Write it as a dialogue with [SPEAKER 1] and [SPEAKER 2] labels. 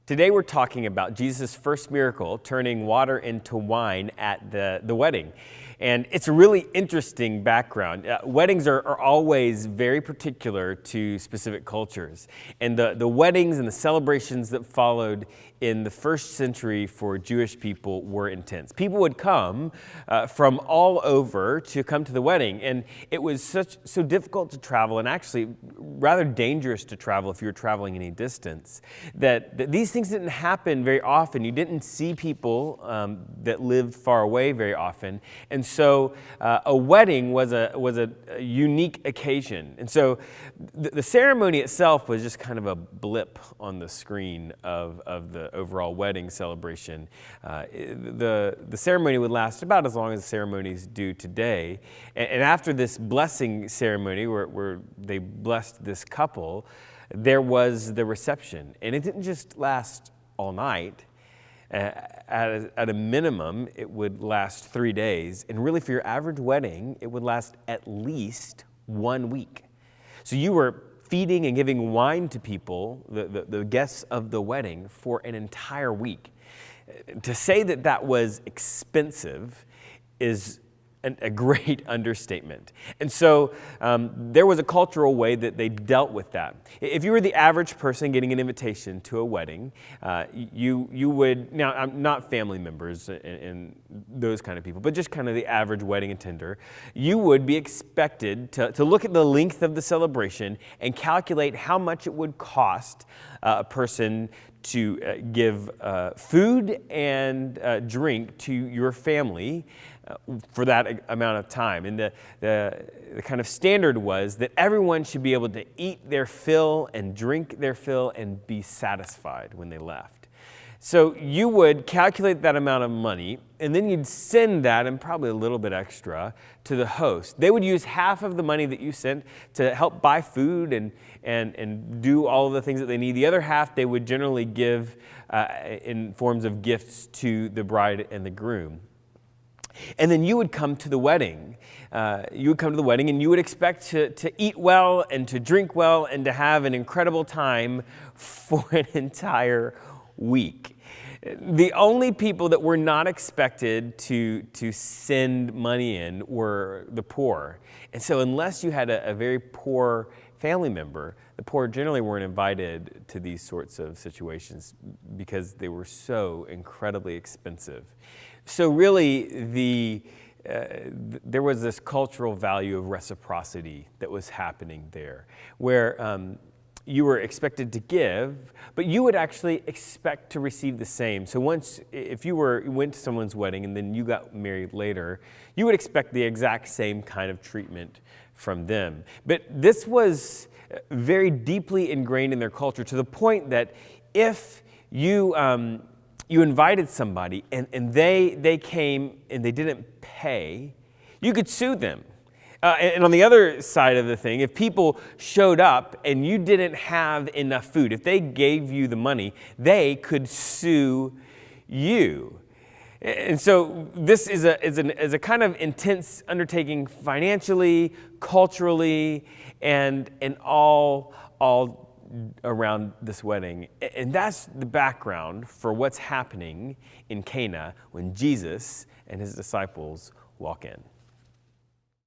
[SPEAKER 1] Today we're talking about Jesus' first miracle, turning water into wine at the wedding. And it's a really interesting background. Weddings are always very particular to specific cultures. And the weddings and the celebrations that followed in the first century for Jewish people were intense. People would come from all over to come to the wedding. And it was so difficult to travel, and actually rather dangerous to travel if you were traveling any distance, that these things didn't happen very often. You didn't see people that lived far away very often. And so a wedding was a unique occasion. And so the ceremony itself was just kind of a blip on the screen of the overall wedding celebration. The ceremony would last about as long as ceremonies do today. And after this blessing ceremony where they blessed this couple, there was the reception. And it didn't just last all night. At a minimum, it would last 3 days. And really, for your average wedding, it would last at least 1 week. So you were feeding and giving wine to people, the guests of the wedding, for an entire week. To say that was expensive is a great understatement. And so there was a cultural way that they dealt with that. If you were the average person getting an invitation to a wedding, you would, now I'm not family members and those kind of people, but just kind of the average wedding attender, you would be expected to look at the length of the celebration and calculate how much it would cost a person to give food and drink to your family for that amount of time. And the kind of standard was that everyone should be able to eat their fill and drink their fill and be satisfied when they left. So you would calculate that amount of money, and then you'd send that, and probably a little bit extra, to the host. They would use half of the money that you sent to help buy food and do all of the things that they need. The other half they would generally give in forms of gifts to the bride and the groom. And then you would come to the wedding. And you would expect to eat well and to drink well and to have an incredible time for an entire week. The only people that were not expected to send money in were the poor. And so unless you had a very poor family member, the poor generally weren't invited to these sorts of situations because they were so incredibly expensive. So really, there was this cultural value of reciprocity that was happening there, where you were expected to give, but you would actually expect to receive the same. So if you went to someone's wedding and then you got married later, you would expect the exact same kind of treatment from them. But this was very deeply ingrained in their culture, to the point that if you invited somebody and they came and they didn't pay, you could sue them. And on the other side of the thing, if people showed up and you didn't have enough food, if they gave you the money, they could sue you. And so this is a kind of intense undertaking financially, culturally, and all around this wedding. And that's the background for what's happening in Cana when Jesus and his disciples walk in.